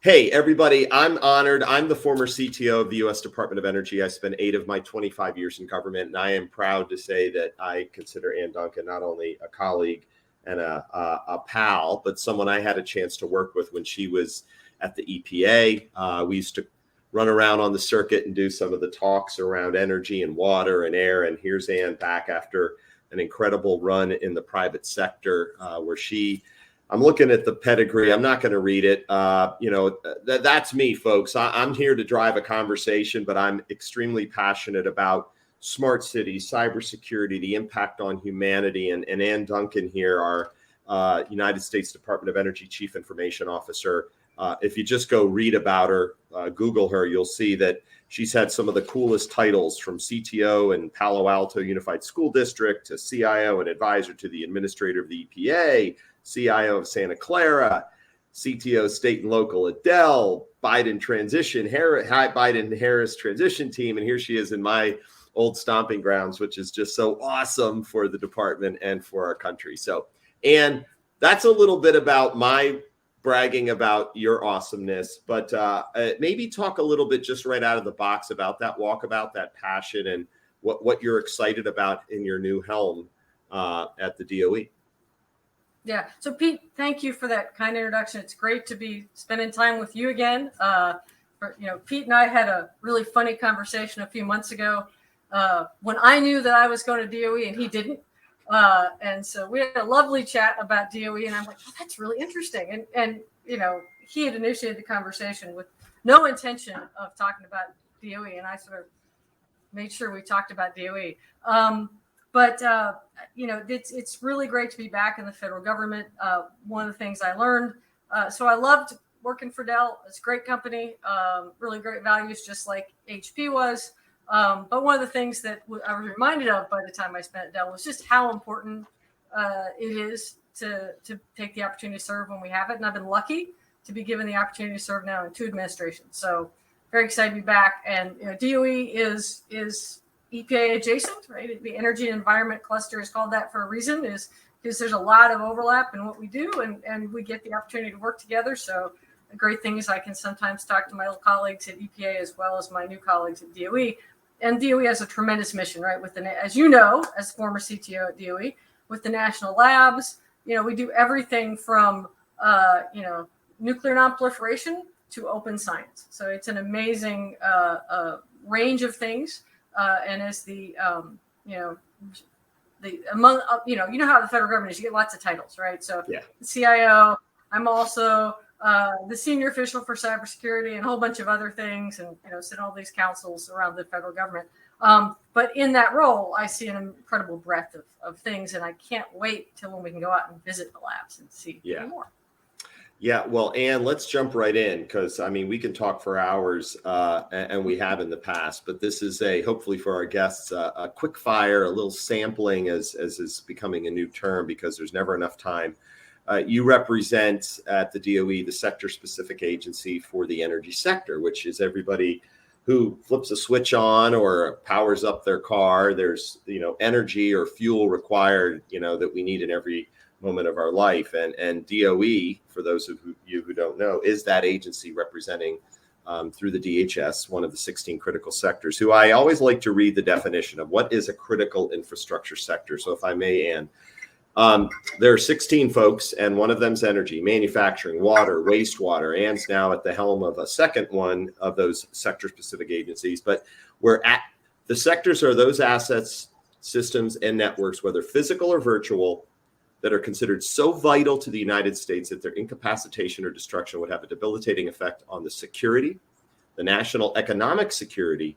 Hey, everybody, I'm honored. I'm the former CTO of the U.S. Department of Energy. I spent 8 of my 25 years in government, and I am proud to say that I consider Ann Dunkin not only a colleague and a pal, but someone I had a chance to work with when she was at the EPA. We used to run around on the circuit and do some of the talks around energy and water and air, and here's Ann back after an incredible run in the private sector where I'm looking at the pedigree. I'm not going to read it. That's me, folks. I'm here to drive a conversation, but I'm extremely passionate about smart cities, cybersecurity, the impact on humanity. And Ann Dunkin here, our United States Department of Energy Chief Information Officer. If you just go read about her, Google her, you'll see that she's had some of the coolest titles, from CTO in Palo Alto Unified School District to CIO and advisor to the administrator of the EPA, CIO of Santa Clara, CTO state and local at Dell, Biden Harris transition team. And here she is in my old stomping grounds, which is just so awesome for the department and for our country. So, and that's a little bit about my bragging about your awesomeness, but maybe talk a little bit just right out of the box about that walkabout, that passion, and what you're excited about in your new helm at the DOE. Yeah. So Pete, thank you for that kind introduction. It's great to be spending time with you again. Pete and I had a really funny conversation a few months ago when I knew that I was going to DOE and he didn't. And so we had a lovely chat about DOE, and I'm like, oh, that's really interesting. And he had initiated the conversation with no intention of talking about DOE, and I sort of made sure we talked about DOE. But it's really great to be back in the federal government. One of the things I learned, so I loved working for Dell. It's a great company, really great values, just like HP was. But one of the things that I was reminded of by the time I spent at Dell was just how important it is to take the opportunity to serve when we have it. And I've been lucky to be given the opportunity to serve now in 2 administrations. So very excited to be back. And DOE is EPA adjacent, right? The Energy and Environment Cluster is called that for a reason, is because there's a lot of overlap in what we do, and we get the opportunity to work together. So the great thing is I can sometimes talk to my old colleagues at EPA as well as my new colleagues at DOE. And DOE has a tremendous mission, right? As you know, as former CTO at DOE, with the national labs, we do everything from, nuclear nonproliferation to open science. So it's an amazing range of things. And as how the federal government is, you get lots of titles, right? So yeah. The CIO, I'm also the senior official for cybersecurity and a whole bunch of other things, and sit in all these councils around the federal government. But in that role, I see an incredible breadth of things, and I can't wait till when we can go out and visit the labs and see more. Yeah, well, Ann, let's jump right in, because we can talk for hours, and we have in the past. But this is hopefully for our guests, a quick fire, a little sampling, as is becoming a new term, because there's never enough time. You represent at the DOE the sector-specific agency for the energy sector, which is everybody who flips a switch on or powers up their car. There's energy or fuel required that we need in every moment of our life, and DOE, for those of you who don't know, is that agency representing through the DHS one of the 16 critical sectors, who I always like to read the definition of what is a critical infrastructure sector. So if I may, Ann, there are 16 folks, and one of them's energy, manufacturing, water, wastewater. Ann's now at the helm of a second one of those sector-specific agencies, but the sectors are those assets, systems, and networks, whether physical or virtual, that are considered so vital to the United States that their incapacitation or destruction would have a debilitating effect on the security, the national economic security,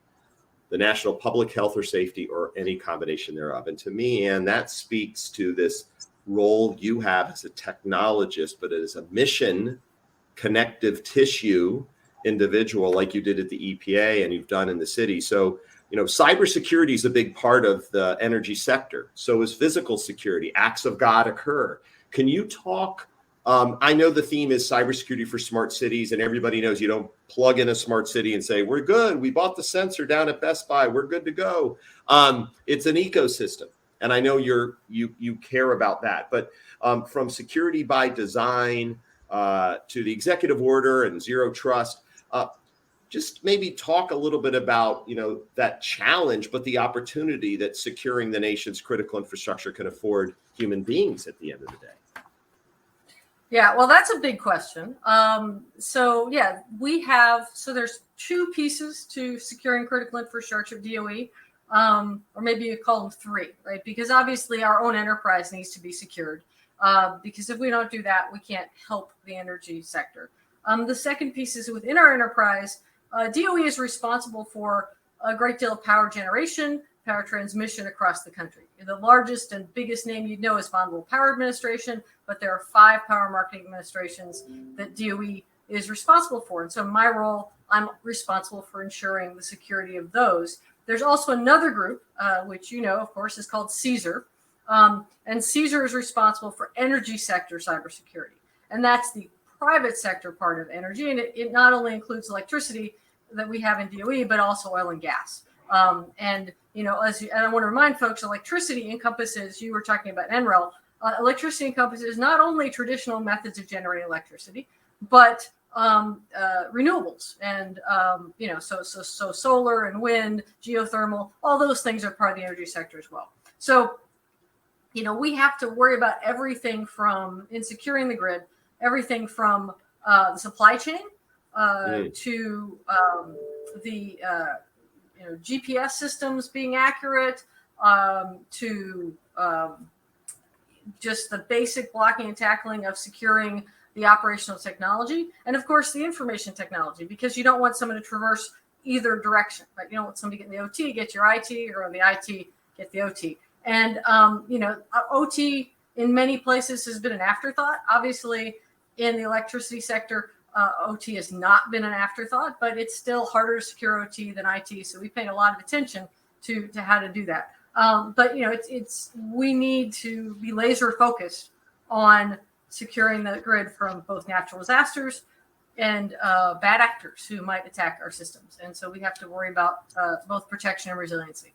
the national public health or safety, or any combination thereof. And to me, Ann, that speaks to this role you have as a technologist, but as a mission connective tissue individual, like you did at the EPA and you've done in the city. So cybersecurity is a big part of the energy sector. So is physical security. Acts of God occur. Can you talk? I know the theme is cybersecurity for smart cities, and everybody knows you don't plug in a smart city and say, we're good. We bought the sensor down at Best Buy. We're good to go. It's an ecosystem. And I know you care about that. But from security by design, to the executive order and zero trust. Just maybe talk a little bit about, that challenge, but the opportunity that securing the nation's critical infrastructure can afford human beings at the end of the day. Yeah, well, that's a big question. So there's two pieces to securing critical infrastructure at DOE, or maybe you call them three, right? Because obviously our own enterprise needs to be secured. Because if we don't do that, we can't help the energy sector. The second piece is within our enterprise, DOE is responsible for a great deal of power generation, power transmission across the country. The largest and biggest name you'd know is Bonneville Power Administration, but there are 5 power marketing administrations that DOE is responsible for. And so my role, I'm responsible for ensuring the security of those. There's also another group, which of course, is called CSER. And CSER is responsible for energy sector cybersecurity. And that's the private sector part of energy. And it not only includes electricity that we have in DOE, but also oil and gas. And I want to remind folks, electricity encompasses, you were talking about NREL, electricity encompasses not only traditional methods of generating electricity, but renewables. And, so solar and wind, geothermal, all those things are part of the energy sector as well. So, we have to worry about everything from in securing the grid, everything from the supply chain to the GPS systems being accurate, to just the basic blocking and tackling of securing the operational technology, and of course the information technology, because you don't want someone to traverse either direction, right? You don't want somebody to get in the OT, get your IT, or on the IT, get the OT. And, OT in many places has been an afterthought. Obviously, in the electricity sector, OT has not been an afterthought, but it's still harder to secure OT than IT. So we paid a lot of attention to how to do that. But we need to be laser focused on securing the grid from both natural disasters and bad actors who might attack our systems. And so we have to worry about both protection and resiliency.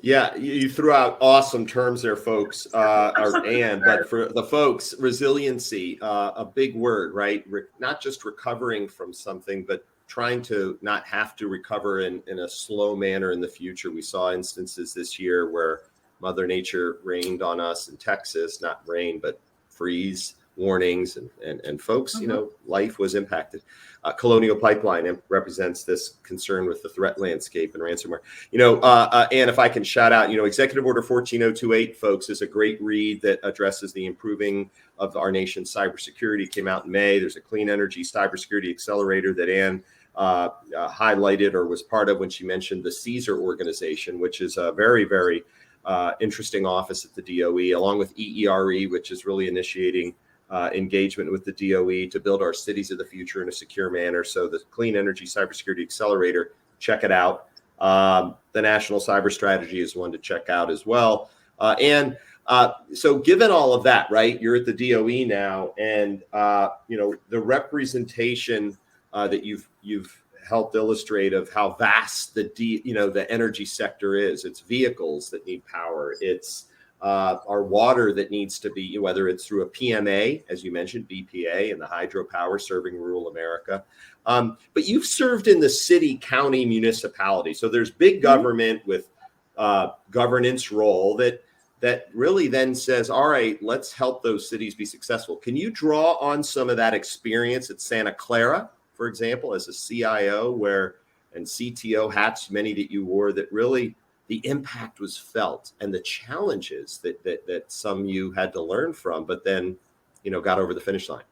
Yeah, you threw out awesome terms there, folks. But for the folks, resiliency, a big word, right? Not just recovering from something, but trying to not have to recover in a slow manner in the future. We saw instances this year where Mother Nature rained on us in Texas, not rain, but freeze warnings, and folks, life was impacted. Colonial Pipeline represents this concern with the threat landscape and ransomware. And if I can shout out, Executive Order 14028, folks, is a great read that addresses the improving of our nation's cybersecurity. Came out in May. There's a clean energy cybersecurity accelerator that Ann highlighted or was part of when she mentioned the CSER organization, which is a very, very interesting office at the DOE, along with EERE, which is really initiating engagement with the DOE to build our cities of the future in a secure manner. So the Clean Energy Cybersecurity Accelerator, check it out. The National Cyber Strategy is one to check out as well. So given all of that, right, you're at the DOE now, and the representation that you've helped illustrate of how vast the energy sector is. It's vehicles that need power. It's our water that needs to be, whether it's through a PMA, as you mentioned, BPA, and the hydropower serving rural America. But you've served in the city, county, municipality. So there's big government with governance role that really then says, all right, let's help those cities be successful. Can you draw on some of that experience at Santa Clara, for example, as a CIO and CTO hats, many that you wore, that really the impact was felt, and the challenges that some you had to learn from, but then, got over the finish line?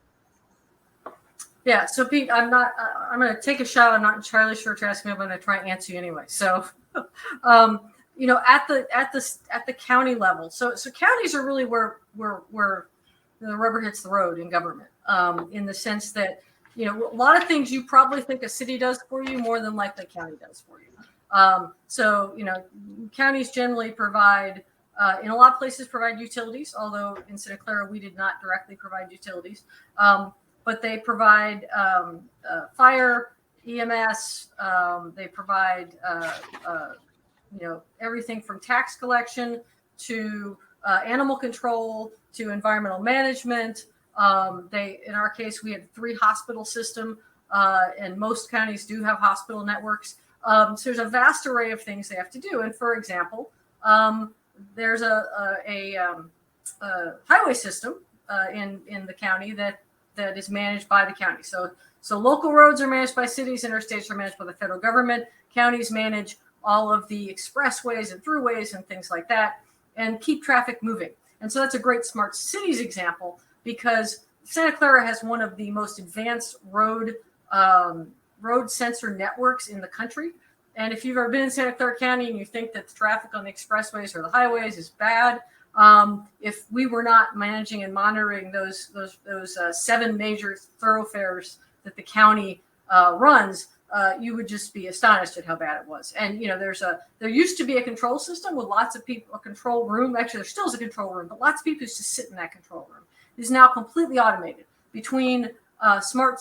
Yeah. So Pete, I'm going to take a shot. I'm not entirely sure what you're asking me. I'm going to try and answer you anyway. So, at the county level, so counties are really where the rubber hits the road in government, in the sense that, a lot of things you probably think a city does for you more than likely county does for you. So, counties generally provide, in a lot of places, provide utilities, although in Santa Clara, we did not directly provide utilities. But they provide fire, EMS, they provide, everything from tax collection to animal control to environmental management, In our case, we had 3 hospital system, and most counties do have hospital networks. So there's a vast array of things they have to do. And for example, there's a highway system in the county that is managed by the county. So local roads are managed by cities, interstates are managed by the federal government. Counties manage all of the expressways and throughways and things like that, and keep traffic moving. And so that's a great smart cities example, because Santa Clara has one of the most advanced road sensor networks in the country. And if you've ever been in Santa Clara County and you think that the traffic on the expressways or the highways is bad, if we were not managing and monitoring those 7 major thoroughfares that the county runs, you would just be astonished at how bad it was. And there used to be a control system with lots of people, a control room. Actually, there still is a control room, but lots of people used to sit in that control room. It is now completely automated between smart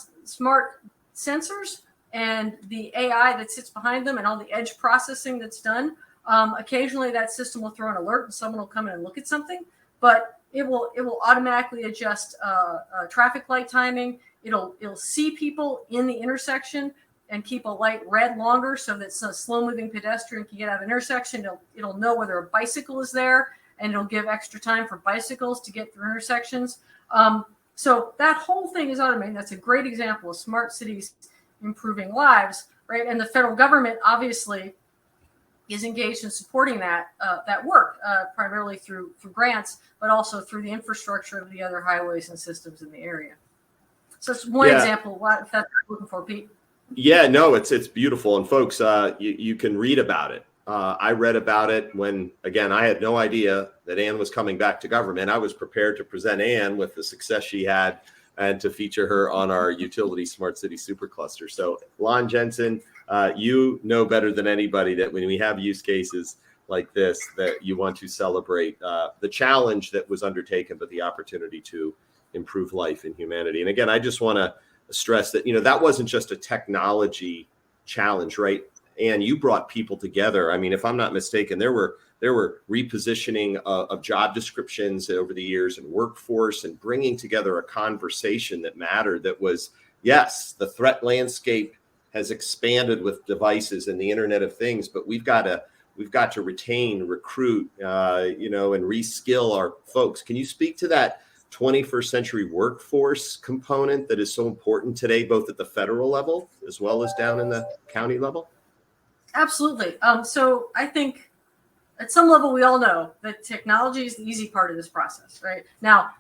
sensors and the AI that sits behind them and all the edge processing that's done. Occasionally that system will throw an alert and someone will come in and look at something, but it will automatically adjust traffic light timing. It'll see people in the intersection and keep a light red longer so that a slow moving pedestrian can get out of an intersection. It'll know whether a bicycle is there, and it'll give extra time for bicycles to get through intersections. So that whole thing is automated. That's a great example of smart cities improving lives, right? And the federal government obviously is engaged in supporting that work, primarily through grants, but also through the infrastructure of the other highways and systems in the area. So it's one example of what that's what you're looking for, Pete. Yeah, no, it's beautiful. And folks, you can read about it. I read about it when, again, I had no idea that Ann was coming back to government. I was prepared to present Ann with the success she had and to feature her on our utility smart city SuperCluster. So Lon Jensen, you know better than anybody that when we have use cases like this, that you want to celebrate the challenge that was undertaken, but the opportunity to improve life and humanity. And again, I just want to stress that, that wasn't just a technology challenge, right? And you brought people together. I mean, if I'm not mistaken, there were repositioning of job descriptions over the years and workforce, and bringing together a conversation that mattered. That was, yes, the threat landscape has expanded with devices and the Internet of Things, but we've got to retain, recruit, and reskill our folks. Can you speak to that 21st century workforce component that is so important today, both at the federal level as well as down in the county level? Absolutely. So I think at some level, we all know that technology is the easy part of this process, right? Now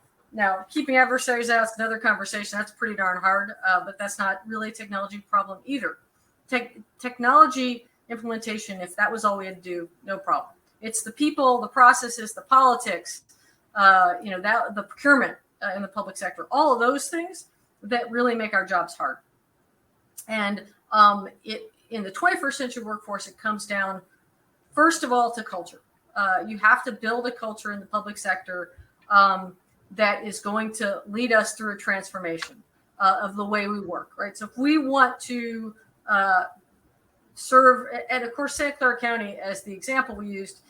keeping adversaries out is another conversation. That's pretty darn hard, but that's not really a technology problem either. Technology implementation, if that was all we had to do, no problem. It's the people, the processes, the politics, the procurement in the public sector, all of those things that really make our jobs hard. And in the 21st century workforce, it comes down, first of all, to culture. You have to build a culture in the public sector that is going to lead us through a transformation of the way we work, right? So if we want to serve, and of course, Santa Clara County, as the example we used,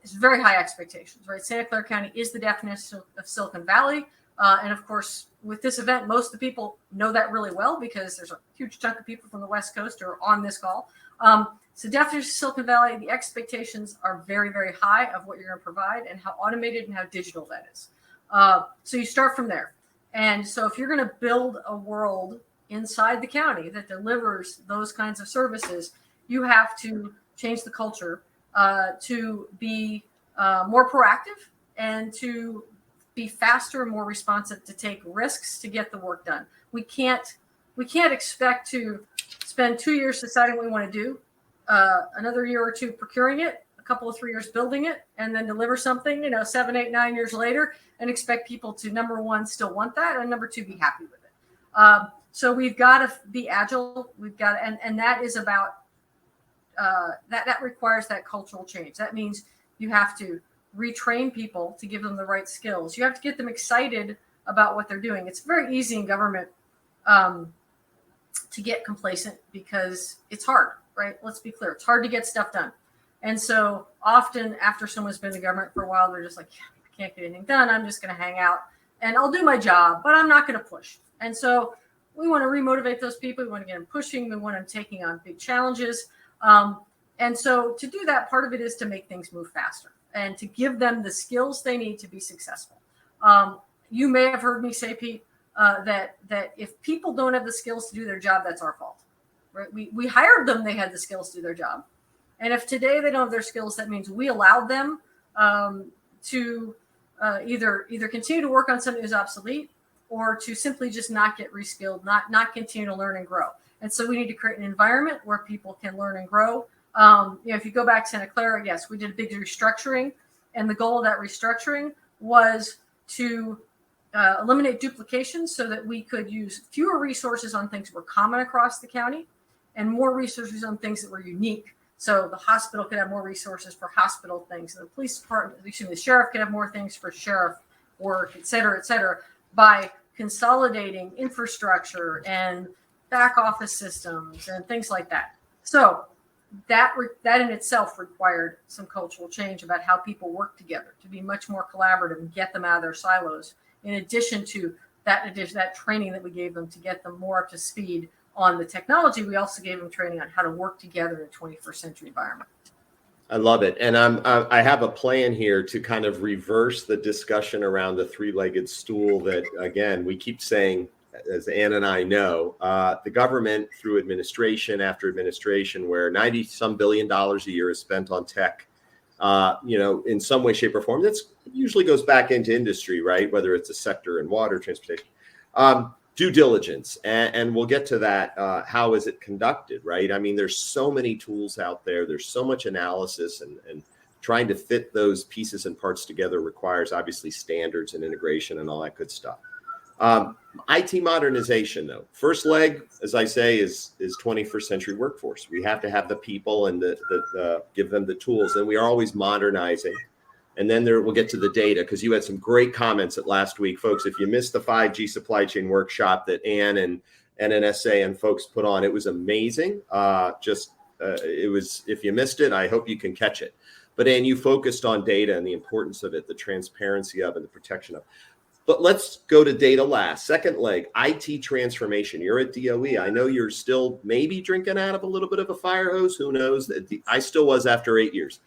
is very high expectations, right? Santa Clara County is the definition of Silicon Valley. And of course, with this event, most of the people know that really well, because there's a huge chunk of people from the West Coast who are on this call. So definition of Silicon Valley, the expectations are very, very high of what you're going to provide and how automated and how digital that is. So you start from there. And so if you're going to build a world inside the county that delivers those kinds of services, you have to change the culture to be more proactive and to be faster and more responsive, to take risks to get the work done. We can't expect to spend 2 years deciding what we want to do, another year or two procuring it, a couple of 3 years building it, and then deliver something, 7, 8, 9 years later, and expect people to, number one, still want that, and number two, be happy with it. So we've got to be agile. We've got, and that is about that requires that cultural change. That means you have to retrain people to give them the right skills. You have to get them excited about what they're doing. It's very easy in government to get complacent because it's hard, right? Let's be clear. It's hard to get stuff done. And so often after someone's been in the government for a while, they're just like, I can't get anything done. I'm just going to hang out and I'll do my job, but I'm not going to push. And so we want to remotivate those people. We want to get them pushing. We want them taking on big challenges. And so to do that, part of it is to make things move faster and to give them the skills they need to be successful. You may have heard me say, Pete, that if people don't have the skills to do their job, that's our fault. Right? We hired them; they had the skills to do their job. And if today they don't have their skills, that means we allowed them to either continue to work on something that's obsolete, or to simply just not get reskilled, not continue to learn and grow. And so we need to create an environment where people can learn and grow. If you go back to Santa Clara, yes, we did a big restructuring, and the goal of that restructuring was to eliminate duplication so that we could use fewer resources on things that were common across the county and more resources on things that were unique. So the hospital could have more resources for hospital things. The police department, the sheriff could have more things for sheriff work, et cetera, by consolidating infrastructure and back office systems and things like that. So that in itself required some cultural change about how people work together to be much more collaborative and get them out of their silos. In addition to that training that we gave them to get them more up to speed on the technology, we also gave them training on how to work together in a 21st century environment. I love it. And I have a plan here to kind of reverse the discussion around the three-legged stool that, again, we keep saying, as Ann and I know, the government through administration after administration, where 90-some billion dollars a year is spent on tech, in some way, shape, or form, that usually goes back into industry, right? Whether it's a sector in water, transportation, due diligence. And we'll get to that. How is it conducted, right? I mean, there's so many tools out there. There's so much analysis, and trying to fit those pieces and parts together requires obviously standards and integration and all that good stuff. IT modernization, though, first leg, as I say, is 21st century workforce. We have to have the people and the give them the tools, and we are always modernizing. And then we'll get to the data, because you had some great comments at last week, folks. If you missed the 5G supply chain workshop that Ann and NNSA and folks put on, it was amazing. It was. If you missed it, I hope you can catch it. But Ann, you focused on data and the importance of it, the transparency of it, the protection of it. But let's go to data last. Second leg, IT transformation. You're at DOE. I know you're still maybe drinking out of a little bit of a fire hose. Who knows? I still was after 8 years.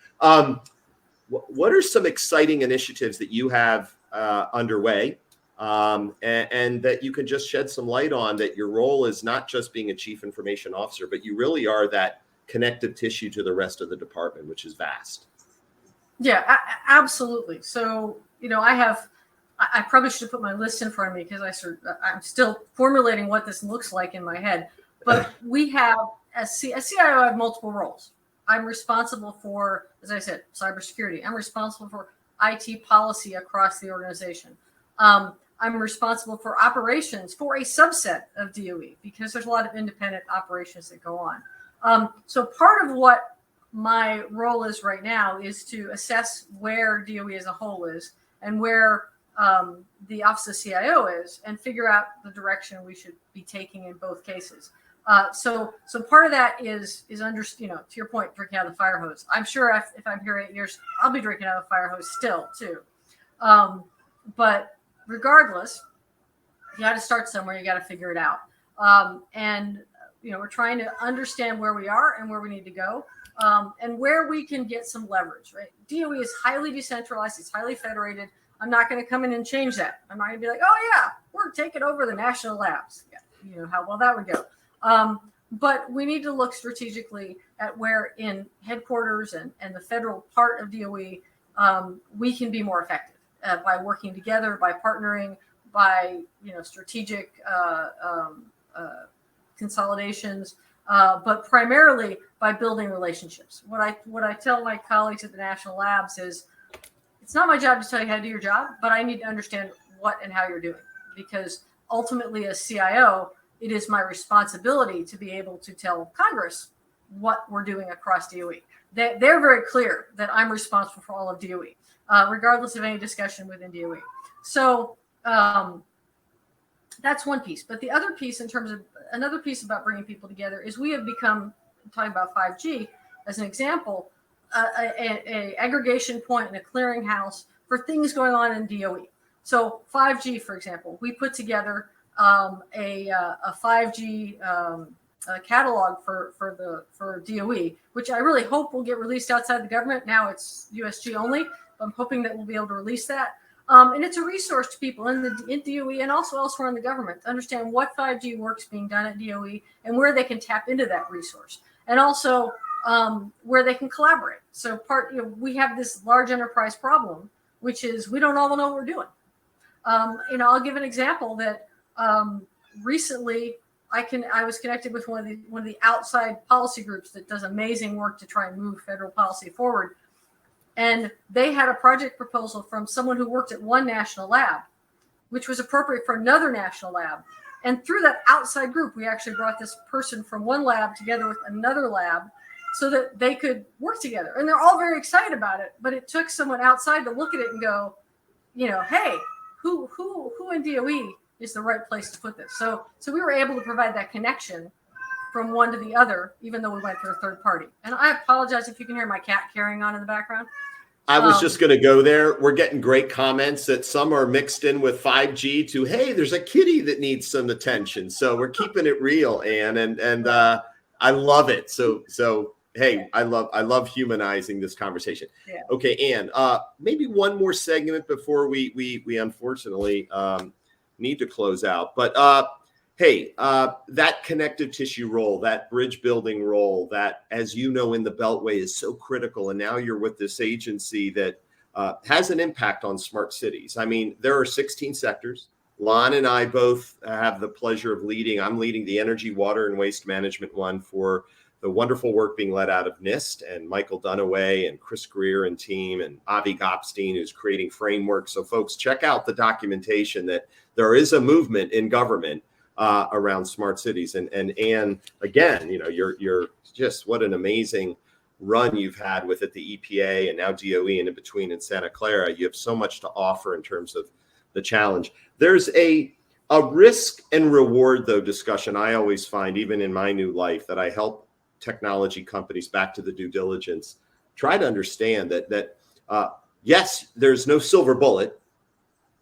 What are some exciting initiatives that you have underway and that you can just shed some light on, that your role is not just being a chief information officer, but you really are that connective tissue to the rest of the department, which is vast? Yeah, absolutely. So, I probably should have put my list in front of me, because I'm still formulating what this looks like in my head. But we have, as CIO, I have multiple roles. I'm responsible for, as I said, cybersecurity. I'm responsible for IT policy across the organization. I'm responsible for operations for a subset of DOE, because there's a lot of independent operations that go on. So part of what my role is right now is to assess where DOE as a whole is and where the Office of CIO is, and figure out the direction we should be taking in both cases. So part of that is to your point, drinking out of the fire hose. I'm sure if I'm here 8 years, I'll be drinking out of the fire hose still too. But regardless, you got to start somewhere. You got to figure it out. We're trying to understand where we are and where we need to go, and where we can get some leverage. Right? DOE is highly decentralized. It's highly federated. I'm not going to come in and change that. I'm not going to be like, oh yeah, we're taking over the national labs. Yeah, how well that would go. But we need to look strategically at where in headquarters and the federal part of DOE, we can be more effective by working together, by partnering, by strategic consolidations, but primarily by building relationships. What I tell my colleagues at the national labs is, it's not my job to tell you how to do your job, but I need to understand what and how you're doing, because ultimately as CIO, it is my responsibility to be able to tell Congress what we're doing across DOE. They're very clear that I'm responsible for all of DOE, regardless of any discussion within DOE. So that's one piece. But the other piece, another piece about bringing people together, is we have become, talking about 5G as an example, a aggregation point and a clearinghouse for things going on in DOE. So 5G, for example, we put together a 5G catalog for DOE, which I really hope will get released outside the government. Now it's USG only. I'm hoping that we'll be able to release that. And it's a resource to people in DOE and also elsewhere in the government to understand what 5G work's being done at DOE and where they can tap into that resource, and also where they can collaborate. So we have this large enterprise problem, which is we don't all know what we're doing. I'll give an example that recently I was connected with one of the outside policy groups that does amazing work to try and move federal policy forward. And they had a project proposal from someone who worked at one national lab, which was appropriate for another national lab. And through that outside group, we actually brought this person from one lab together with another lab so that they could work together. And they're all very excited about it. But it took someone outside to look at it and go, hey, who in DOE is the right place to put this? So we were able to provide that connection from one to the other, even though we went through a third party. And I apologize if you can hear my cat carrying on in the background. I was just going to go there. We're getting great comments that some are mixed in with 5G to, hey, there's a kitty that needs some attention. So we're keeping it real, Ann, and I love it. So hey, I love humanizing this conversation. Yeah. Okay, Ann, maybe one more segment before we unfortunately need to close out. But hey, that connective tissue role, that bridge building role, that, as you know, in the Beltway is so critical. And now you're with this agency that has an impact on smart cities. I mean, there are 16 sectors. Lon and I both have the pleasure of leading. I'm leading the energy, water, and waste management one for the wonderful work being led out of NIST, and Michael Dunaway and Chris Greer and team, and Avi Gopstein, who's creating frameworks. So folks, check out the documentation that there is a movement in government around smart cities. And Ann, again, you're just, what an amazing run you've had with it, the EPA and now DOE, and in between in Santa Clara. You have so much to offer in terms of the challenge. There's a risk and reward, though, discussion I always find, even in my new life, that I help technology companies, back to the due diligence, try to understand that yes, there's no silver bullet.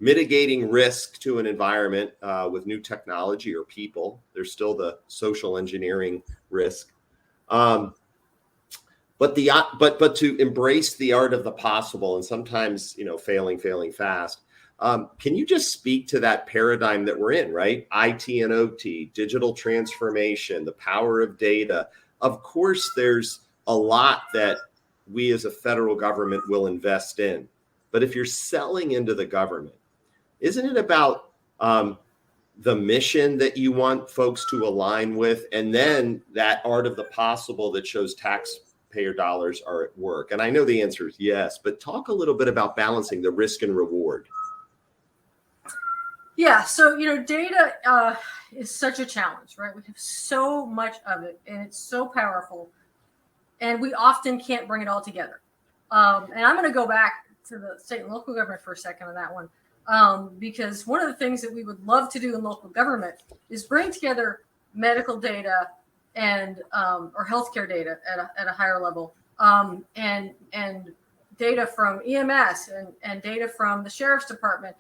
Mitigating risk to an environment with new technology or people, there's still the social engineering risk. But to embrace the art of the possible, and sometimes failing fast. Can you just speak to that paradigm that we're in, right? IT and OT, digital transformation, the power of data. Of course, there's a lot that we as a federal government will invest in. But if you're selling into the government, isn't it about the mission that you want folks to align with, and then that art of the possible that shows taxpayer dollars are at work? And I know the answer is yes, but talk a little bit about balancing the risk and reward. Yeah, so data is such a challenge, right? We have so much of it, and it's so powerful, and we often can't bring it all together. And I'm going to go back to the state and local government for a second on that one, because one of the things that we would love to do in local government is bring together medical data and or healthcare data at a higher level, and data from EMS and data from the sheriff's department.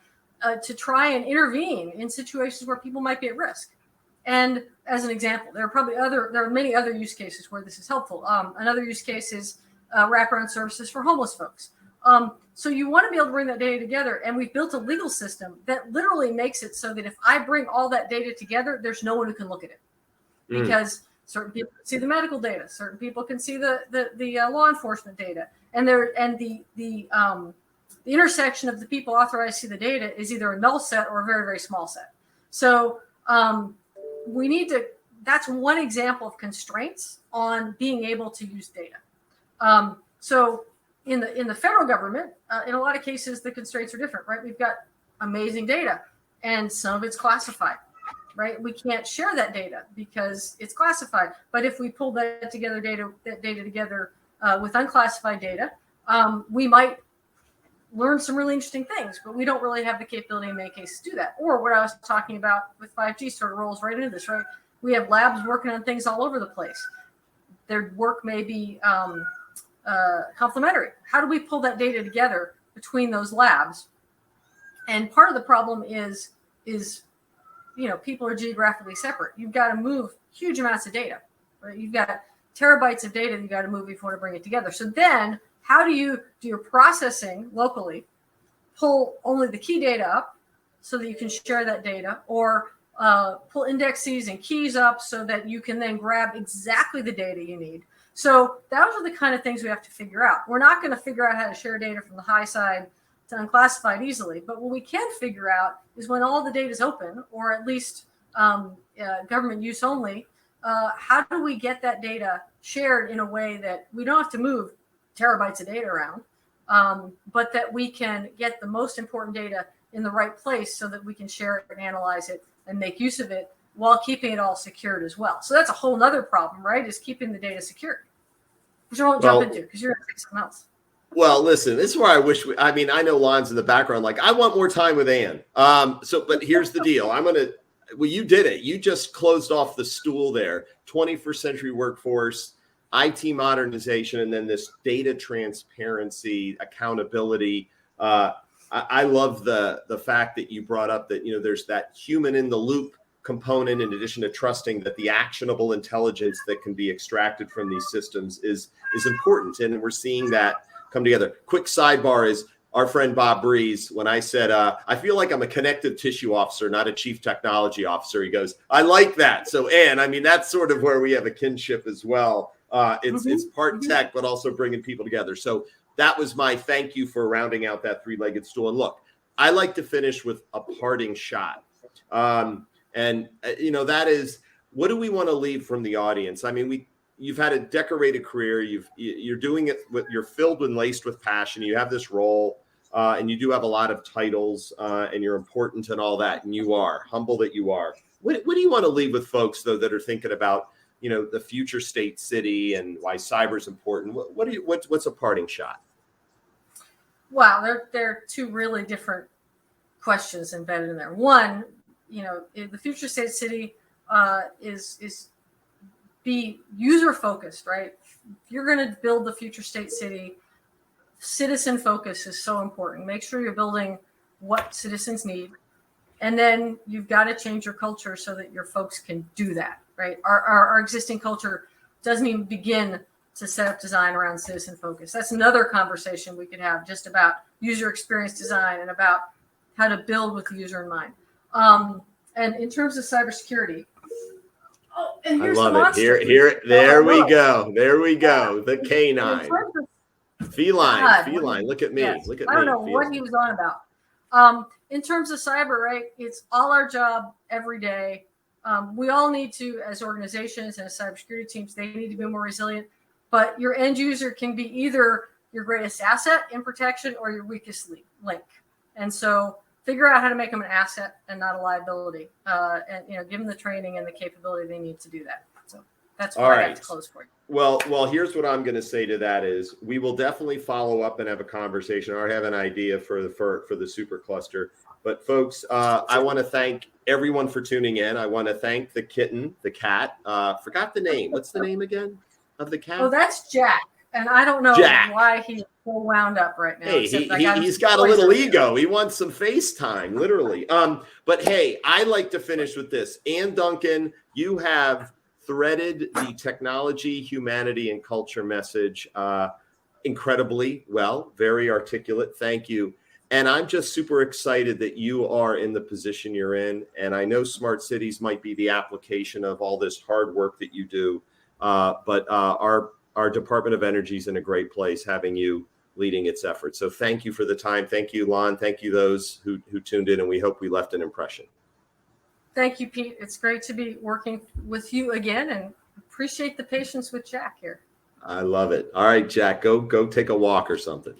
To try and intervene in situations where people might be at risk. And as an example, there are many other use cases where this is helpful. Another use case is wraparound services for homeless folks. So you want to be able to bring that data together. And we've built a legal system that literally makes it so that if I bring all that data together, there's no one who can look at it. Because certain people can see the medical data, certain people can see the law enforcement data, and the intersection of the people authorized to see the data is either a null set or a very, very small set. So we need to, that's one example of constraints on being able to use data. So in the federal government, in a lot of cases, the constraints are different, right? We've got amazing data and some of it's classified, right? We can't share that data because it's classified. But if we pull that data together with unclassified data, we might learn some really interesting things, but we don't really have the capability in many cases to do that. Or what I was talking about with 5G sort of rolls right into this, right? We have labs working on things all over the place. Their work may be complementary. How do we pull that data together between those labs And part of the problem is people are geographically separate. You've got to move huge amounts of data, right? You've got terabytes of data you've got to move before to bring it together. So then how do you do your processing locally, pull only the key data up so that you can share that data, or pull indexes and keys up so that you can then grab exactly the data you need. So those are the kind of things we have to figure out. We're not going to figure out how to share data from the high side to unclassified easily, but what we can figure out is when all the data is open, or at least government use only, how do we get that data shared in a way that we don't have to move terabytes of data around, but that we can get the most important data in the right place so that we can share it and analyze it and make use of it while keeping it all secured as well. So that's a whole nother problem, right? Is keeping the data secured, which I won't jump into because you're going to say something else. Well, listen, this is where I wish I know Lon's in the background. Like, I want more time with Ann. But here's the deal. You did it. You just closed off the stool there. 21st century workforce, IT modernization, and then this data transparency, accountability. I love the fact that you brought up that, there's that human in the loop component, in addition to trusting that the actionable intelligence that can be extracted from these systems is important. And we're seeing that come together. Quick sidebar is our friend Bob Breeze. When I said, I feel like I'm a connective tissue officer, not a chief technology officer, he goes, I like that. So, Ann, that's sort of where we have a kinship as well. It's part tech, but also bringing people together. So that was my thank you for rounding out that three-legged stool. And look, I like to finish with a parting shot. That is, what do we want to leave from the audience? You've had a decorated career. You're doing it you're filled and laced with passion. You have this role, and you do have a lot of titles, and you're important and all that. And you are humble that you are. What do you want to leave with folks though that are thinking about the future state city and why cyber is important? What's a parting shot? Wow, there are two really different questions embedded in there. One, the future state city is be user focused, right? If you're going to build the future state city, citizen focus is so important. Make sure you're building what citizens need. And then you've got to change your culture so that your folks can do that, right? Our existing culture doesn't even begin to set up design around citizen focus. That's another conversation we could have, just about user experience design and about how to build with the user in mind. And in terms of cybersecurity, and here's I love the monster. There we go. The canine. Feline. Look at me. Yes. Look at me. I don't know what he was on about. In terms of cyber, right? It's all our job every day. We all need to, as organizations and as cybersecurity teams, they need to be more resilient. But your end user can be either your greatest asset in protection or your weakest link. And so figure out how to make them an asset and not a liability, and give them the training and the capability they need to do that. So that's what I have to close for you. Well, here's what I'm going to say to that is we will definitely follow up and have a conversation, or have an idea for the SuperCluster. But folks, I want to thank everyone for tuning in. I want to thank the cat. Forgot the name. What's the name again of the cat? Oh, that's Jack. And I don't know why he's so wound up right now. Hey, he's got a little ego. He wants some FaceTime, literally. But hey, I like to finish with this. Ann Dunkin, you have threaded the technology, humanity, and culture message incredibly well, very articulate. Thank you. And I'm just super excited that you are in the position you're in. And I know smart cities might be the application of all this hard work that you do. But our Department of Energy is in a great place having you leading its efforts. So thank you for the time. Thank you, Lon. Thank you, those who tuned in. And we hope we left an impression. Thank you, Pete. It's great to be working with you again, and appreciate the patience with Jack here. I love it. All right, Jack, go take a walk or something.